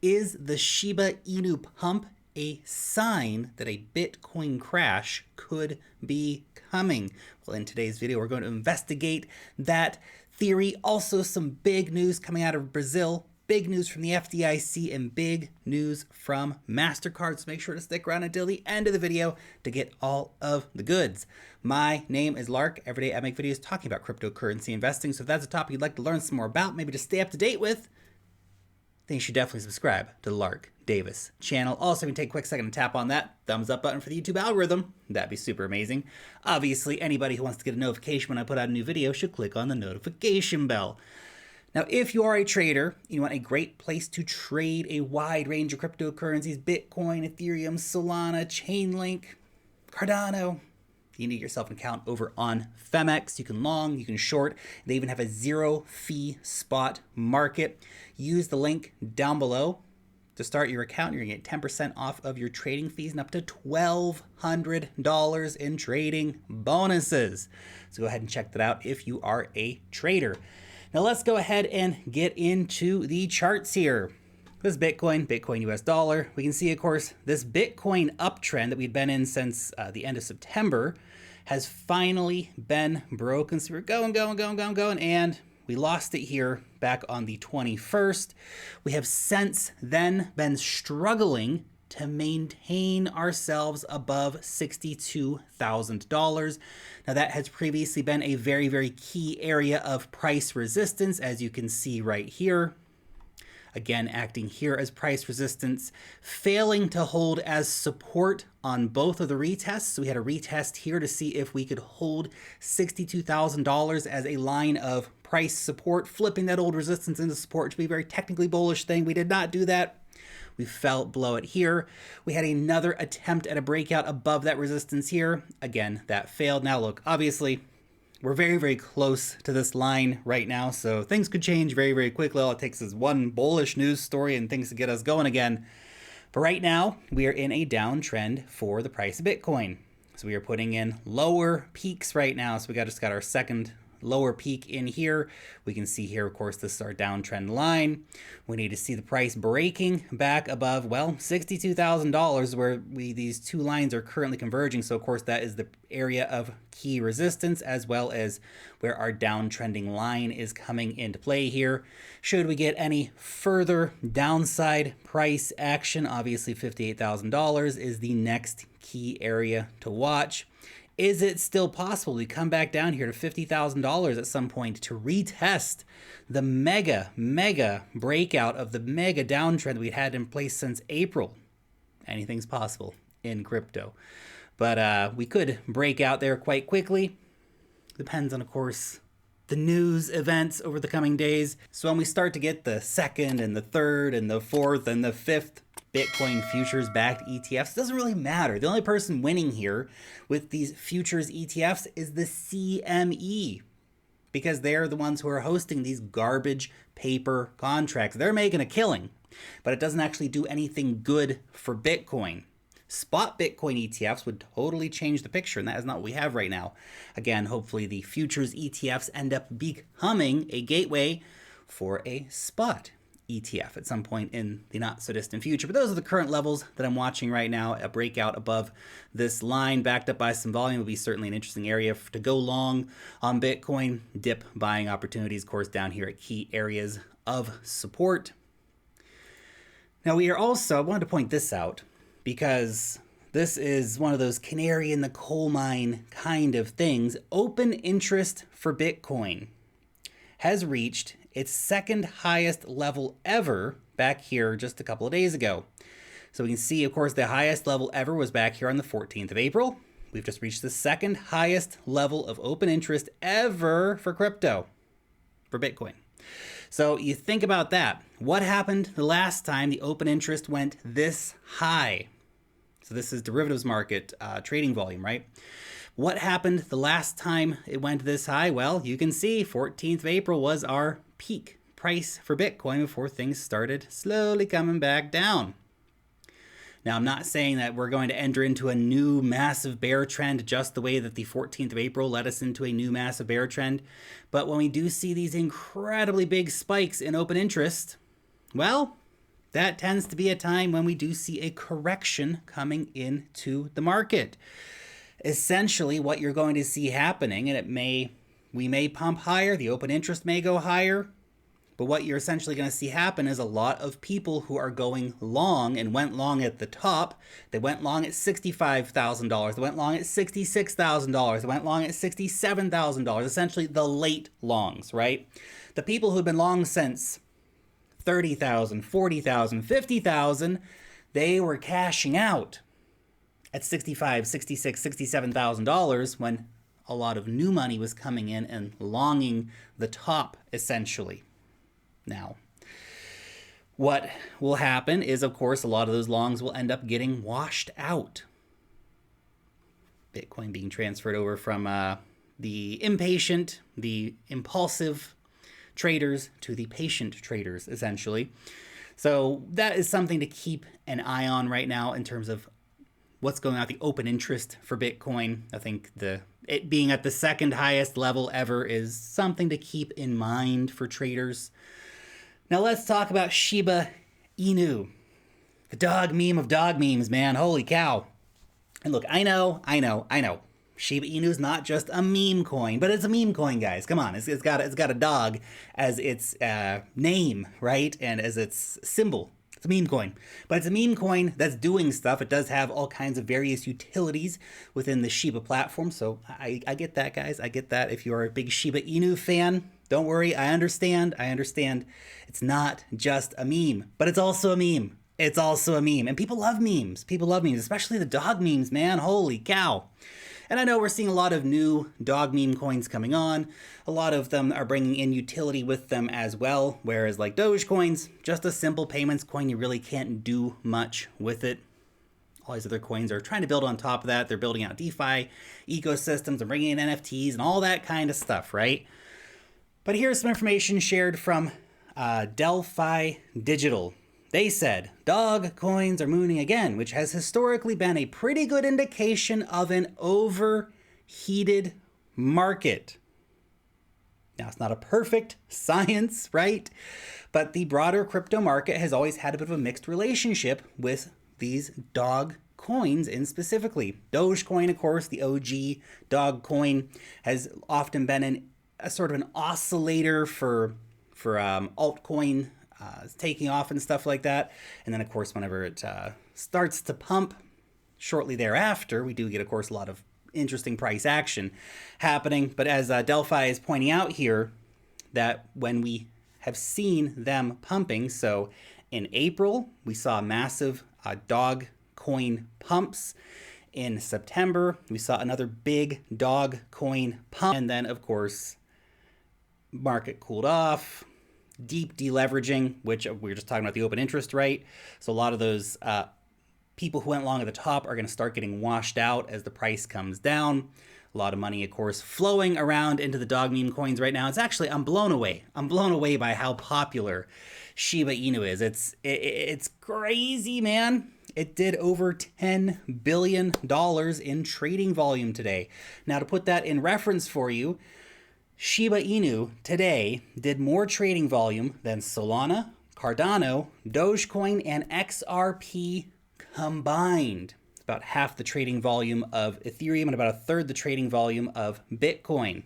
Is the Shiba Inu pump a sign that a Bitcoin crash could be coming? Well, in today's video, we're going to investigate that theory. Also, some big news coming out of Brazil, big news from the FDIC, and big news from MasterCard. So make sure to stick around until the end of the video to get all of the goods. My name is Lark. Every day I make videos talking about cryptocurrency investing. So if that's a topic you'd like to learn some more about, maybe to stay up to date with, then you should definitely subscribe to the Lark Davis channel. Also, you can take a quick second to tap on that thumbs up button for the YouTube algorithm. That'd be super amazing. Obviously, anybody who wants to get a notification when I put out a new video should click on the notification bell. Now, if you are a trader, you want a great place to trade a wide range of cryptocurrencies, Bitcoin, Ethereum, Solana, Chainlink, Cardano. You need yourself an account over on Femex. You can long, you can short. They even have a zero fee spot market. Use the link down below to start your account. You're gonna get 10% off of your trading fees and up to $1,200 in trading bonuses. So go ahead and check that out if you are a trader. Now let's go ahead and get into the charts here. This is Bitcoin, Bitcoin US dollar. We can see, of course, this Bitcoin uptrend that we've been in since the end of September has finally been broken. So we're going, and we lost it here back on the 21st. We have since then been struggling to maintain ourselves above $62,000. Now that has previously been a very, very key area of price resistance, as you can see right here. Again, acting here as price resistance, failing to hold as support on both of the retests. So we had a retest here to see if we could hold $62,000 as a line of price support, flipping that old resistance into support, which would be a very technically bullish thing. We did not do that. We fell below it here. We had another attempt at a breakout above that resistance here. Again, that failed. Now look, obviously, we're very, very close to this line right now, so things could change very, very quickly. All it takes is one bullish news story and things to get us going again. But right now, we are in a downtrend for the price of Bitcoin. So we are putting in lower peaks right now. So we just got our second lower peak in here. We can see here, of course, this is our downtrend line. We need to see the price breaking back above, well, $62,000 where these two lines are currently converging. So of course that is the area of key resistance as well as where our downtrending line is coming into play here. Should we get any further downside price action, obviously $58,000 is the next key area to watch. Is it still possible we come back down here to $50,000 at some point to retest the mega breakout of the mega downtrend we had in place since April? Anything's possible in crypto. But we could break out there quite quickly. Depends on, of course, the news events over the coming days. So when we start to get the second and the third and the fourth and the fifth Bitcoin futures backed ETFs, it doesn't really matter. The only person winning here with these futures ETFs is the CME, because they're the ones who are hosting these garbage paper contracts. They're making a killing, but it doesn't actually do anything good for Bitcoin. Spot Bitcoin ETFs would totally change the picture, and that is not what we have right now. Again, hopefully the futures ETFs end up becoming a gateway for a spot ETF at some point in the not so distant future. But those are the current levels that I'm watching right now. A breakout above this line backed up by some volume would be certainly an interesting area to go long on Bitcoin. Dip buying opportunities, of course, down here at key areas of support. Now we are also, I wanted to point this out because this is one of those canary in the coal mine kind of things. Open interest for Bitcoin has reached its second highest level ever back here just a couple of days ago. So we can see, of course, the highest level ever was back here on the 14th of April. We've just reached the second highest level of open interest ever for crypto, for Bitcoin. So you think about that. What happened the last time the open interest went this high? So this is derivatives market trading volume, right? What happened the last time it went this high? Well, you can see 14th of April was our peak price for Bitcoin before things started slowly coming back down. Now, I'm not saying that we're going to enter into a new massive bear trend just the way that the 14th of April led us into a new massive bear trend. But when we do see these incredibly big spikes in open interest, well, that tends to be a time when we do see a correction coming into the market. Essentially, what you're going to see happening, and we may pump higher, the open interest may go higher, but what you're essentially going to see happen is a lot of people who are going long and went long at the top. They went long at $65,000. They went long at $66,000. They went long at $67,000. Essentially, the late longs, right? The people who've been long since $30,000, $40,000, $50,000, they were cashing out at $65,000, $66,000, $67,000 when a lot of new money was coming in and longing the top, essentially. Now, what will happen is, of course, a lot of those longs will end up getting washed out. Bitcoin being transferred over from the impatient, the impulsive traders to the patient traders, essentially. So that is something to keep an eye on right now in terms of what's going on, the open interest for Bitcoin. I think it being at the second highest level ever is something to keep in mind for traders. Now let's talk about Shiba Inu, the dog meme of dog memes, man. Holy cow. And look, I know. Shiba Inu is not just a meme coin, but it's a meme coin, guys. Come on, it's got a dog as its name, right? And as its symbol. It's a meme coin, but it's a meme coin that's doing stuff. It does have all kinds of various utilities within the Shiba platform. So I get that, guys. I get that. If you're a big Shiba Inu fan, don't worry. I understand. It's not just a meme, but it's also a meme. It's also a meme. And people love memes. People love memes, especially the dog memes, man. Holy cow. And I know we're seeing a lot of new dog meme coins coming on. A lot of them are bringing in utility with them as well, whereas like Dogecoin's just a simple payments coin. You really can't do much with it. All these other coins are trying to build on top of that. They're building out DeFi ecosystems and bringing in NFTs and all that kind of stuff, right? But here's some information shared from Delphi Digital. They said, dog coins are mooning again, which has historically been a pretty good indication of an overheated market. Now, it's not a perfect science, right? But the broader crypto market has always had a bit of a mixed relationship with these dog coins in specifically. Dogecoin, of course, the OG dog coin, has often been a sort of an oscillator for altcoin taking off and stuff like that. And then, of course, whenever it starts to pump shortly thereafter, we do get, of course, a lot of interesting price action happening. But as Delphi is pointing out here, that when we have seen them pumping, so in April, we saw massive dog coin pumps. In September, we saw another big dog coin pump. And then, of course, market cooled off. Deep deleveraging, which we were just talking about the open interest rate. So a lot of those people who went long at the top are going to start getting washed out as the price comes down. A lot of money, of course, flowing around into the dog meme coins right now. It's actually, I'm blown away. I'm blown away by how popular Shiba Inu is. It's crazy, man. It did over $10 billion in trading volume today. Now, to put that in reference for you, Shiba Inu today did more trading volume than Solana, Cardano, Dogecoin, and XRP combined. It's about half the trading volume of Ethereum and about a third the trading volume of Bitcoin.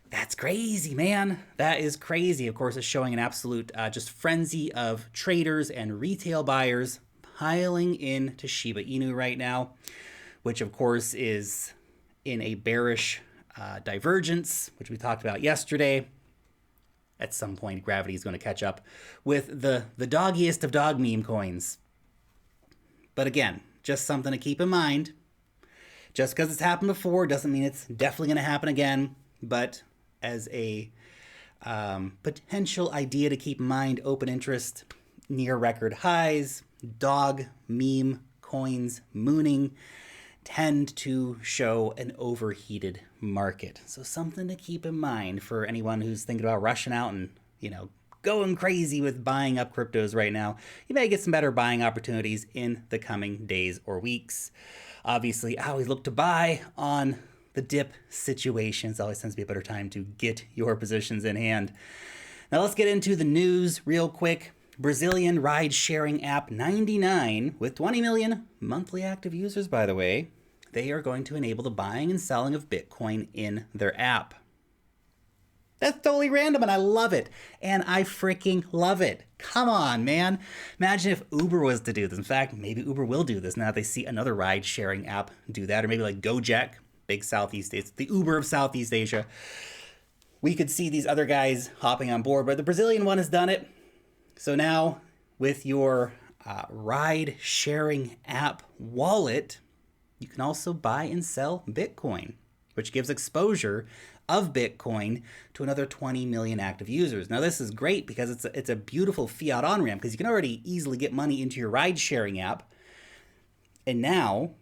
That's crazy, man. That is crazy. Of course, it's showing an absolute just frenzy of traders and retail buyers piling into Shiba Inu right now, which of course is in a bearish divergence, which we talked about yesterday. At some point, gravity is going to catch up with the doggiest of dog meme coins. But again, just something to keep in mind. Just because it's happened before doesn't mean it's definitely going to happen again. But as a potential idea to keep in mind, open interest near record highs, dog meme coins mooning tend to show an overheated market. So something to keep in mind for anyone who's thinking about rushing out and, going crazy with buying up cryptos right now. You may get some better buying opportunities in the coming days or weeks. Obviously, I always look to buy on the dip situations. Always tends to be a better time to get your positions in hand. Now let's get into the news real quick. Brazilian ride-sharing app 99, with 20 million monthly active users, by the way, they are going to enable the buying and selling of Bitcoin in their app. That's totally random, and I love it. And I freaking love it. Come on, man. Imagine if Uber was to do this. In fact, maybe Uber will do this now that they see another ride-sharing app do that. Or maybe like Gojek, big Southeast Asia, the Uber of Southeast Asia. We could see these other guys hopping on board, but the Brazilian one has done it. So now, with your ride-sharing app wallet, you can also buy and sell Bitcoin, which gives exposure of Bitcoin to another 20 million active users. Now, this is great because it's a beautiful fiat on-ramp because you can already easily get money into your ride-sharing app. And now,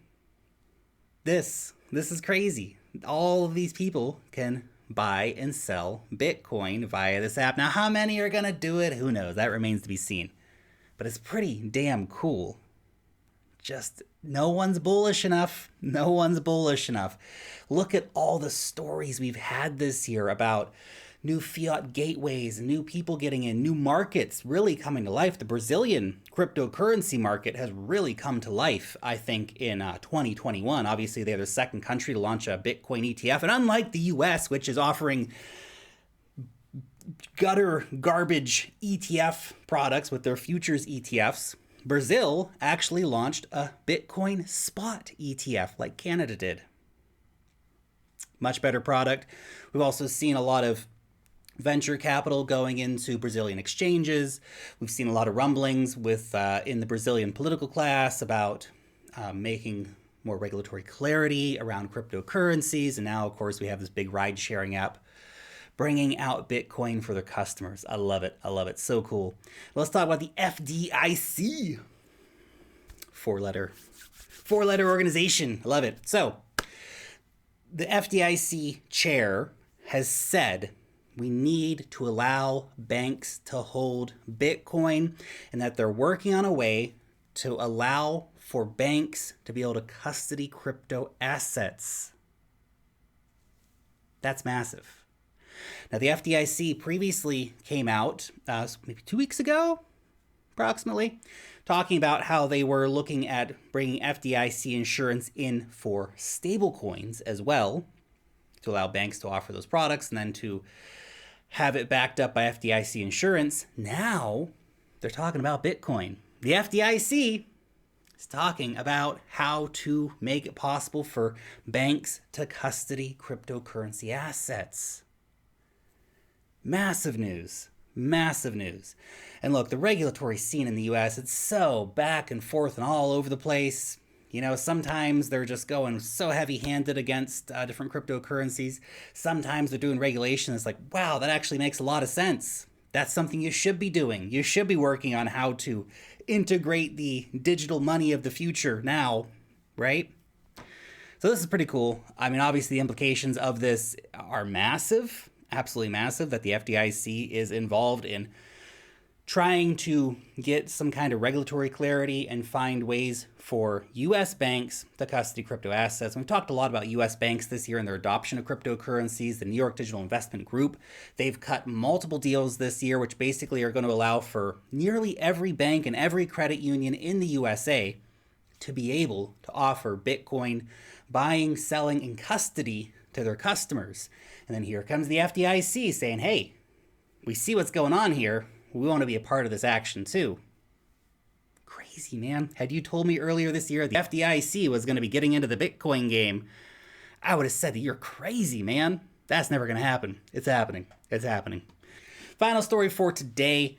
this is crazy. All of these people can buy and sell Bitcoin via this app. Now, how many are going to do it? Who knows? That remains to be seen. But it's pretty damn cool. Just no one's bullish enough. No one's bullish enough. Look at all the stories we've had this year about new fiat gateways, new people getting in, new markets really coming to life. The Brazilian cryptocurrency market has really come to life, I think, in 2021. Obviously, they're the second country to launch a Bitcoin ETF. And unlike the US, which is offering gutter garbage ETF products with their futures ETFs, Brazil actually launched a Bitcoin spot ETF like Canada did. Much better product. We've also seen a lot of venture capital going into Brazilian exchanges. We've seen a lot of rumblings with in the Brazilian political class about making more regulatory clarity around cryptocurrencies. And now, of course, we have this big ride-sharing app bringing out Bitcoin for their customers. I love it. I love it. So cool. Let's talk about the FDIC. Four-letter organization. I love it. So the FDIC chair has said we need to allow banks to hold Bitcoin and that they're working on a way to allow for banks to be able to custody crypto assets. That's massive. Now, the FDIC previously came out maybe 2 weeks ago, approximately, talking about how they were looking at bringing FDIC insurance in for stablecoins as well, to allow banks to offer those products and then to have it backed up by FDIC insurance. Now, they're talking about Bitcoin. The FDIC is talking about how to make it possible for banks to custody cryptocurrency assets. Massive news. Massive news. And look, the regulatory scene in the US, it's so back and forth and all over the place. You know, sometimes they're just going so heavy-handed against different cryptocurrencies. Sometimes they're doing regulation that's like, wow, that actually makes a lot of sense. That's something you should be doing. You should be working on how to integrate the digital money of the future now, right? So this is pretty cool. I mean, obviously the implications of this are massive. Absolutely massive, that the FDIC is involved in trying to get some kind of regulatory clarity and find ways for U.S. banks to custody crypto assets. We've talked a lot about U.S. banks this year and their adoption of cryptocurrencies. The New York Digital Investment Group, they've cut multiple deals this year, which basically are going to allow for nearly every bank and every credit union in the USA to be able to offer Bitcoin buying, selling, and custody to their customers. And then here comes the FDIC saying, hey, we see what's going on here. We want to be a part of this action too. Crazy, man. Had you told me earlier this year the FDIC was going to be getting into the Bitcoin game, I would have said that you're crazy, man. That's never going to happen. It's happening. It's happening. Final story for today.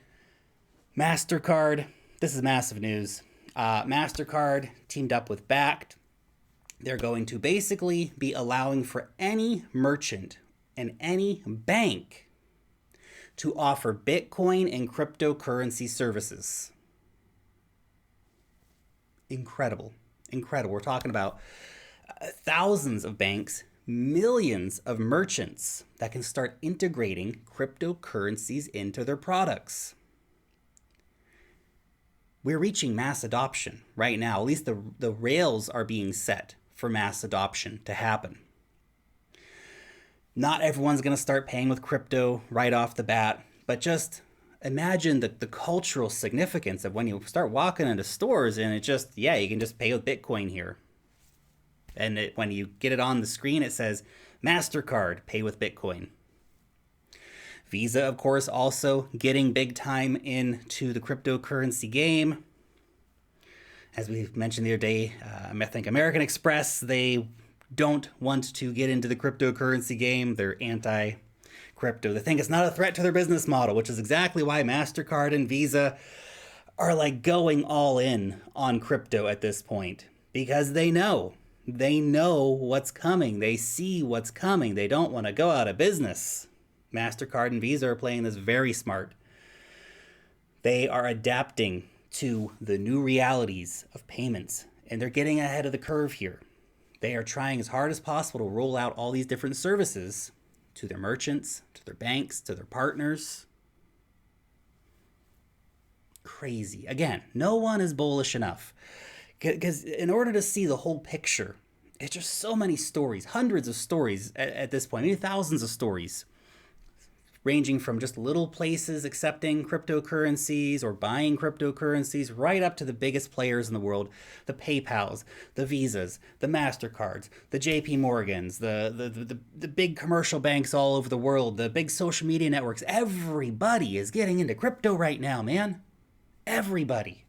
MasterCard. This is massive news. MasterCard teamed up with Bakkt. They're going to basically be allowing for any merchant and any bank to offer Bitcoin and cryptocurrency services. Incredible. Incredible. We're talking about thousands of banks, millions of merchants that can start integrating cryptocurrencies into their products. We're reaching mass adoption right now. At least the rails are being set for mass adoption to happen. Not everyone's going to start paying with crypto right off the bat, but just Imagine the cultural significance of when you start walking into stores and it just, yeah, you can just pay with Bitcoin here. And when you get it on the screen, it says MasterCard, pay with Bitcoin. Visa, of course, also getting big time into the cryptocurrency game. As we mentioned the other day, I think American Express, they don't want to get into the cryptocurrency game. They're anti-crypto. They think it's not a threat to their business model, which is exactly why MasterCard and Visa are like going all in on crypto at this point. Because they know what's coming. They see what's coming. They don't want to go out of business. MasterCard and Visa are playing this very smart. They are adapting to the new realities of payments, and they're getting ahead of the curve here. They are trying as hard as possible to roll out all these different services to their merchants, to their banks, to their partners. Crazy. Again, no one is bullish enough. Because in order to see the whole picture, it's just so many stories, hundreds of stories at this point, maybe thousands of stories, ranging from just little places accepting cryptocurrencies or buying cryptocurrencies right up to the biggest players in the world, the PayPals, the Visas, the MasterCards, the JP Morgans, the big commercial banks all over the world, the big social media networks. Everybody is getting into crypto right now, man. Everybody.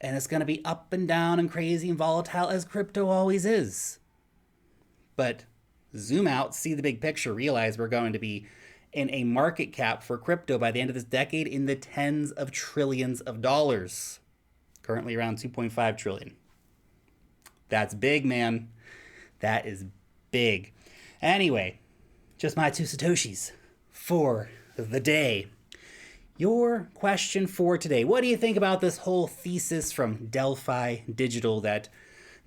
And it's going to be up and down and crazy and volatile as crypto always is. But zoom out, see the big picture, realize we're going to be in a market cap for crypto by the end of this decade in the tens of trillions of dollars. Currently around 2.5 trillion. That's big, man. That is big. Anyway, just my 2 Satoshis for the day. Your question for today. What do you think about this whole thesis from Delphi Digital that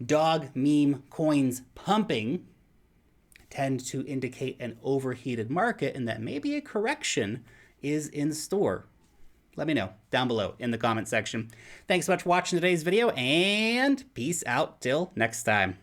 dog meme coins pumping tend to indicate an overheated market and that maybe a correction is in store? Let me know down below in the comment section. Thanks so much for watching today's video, and peace out till next time.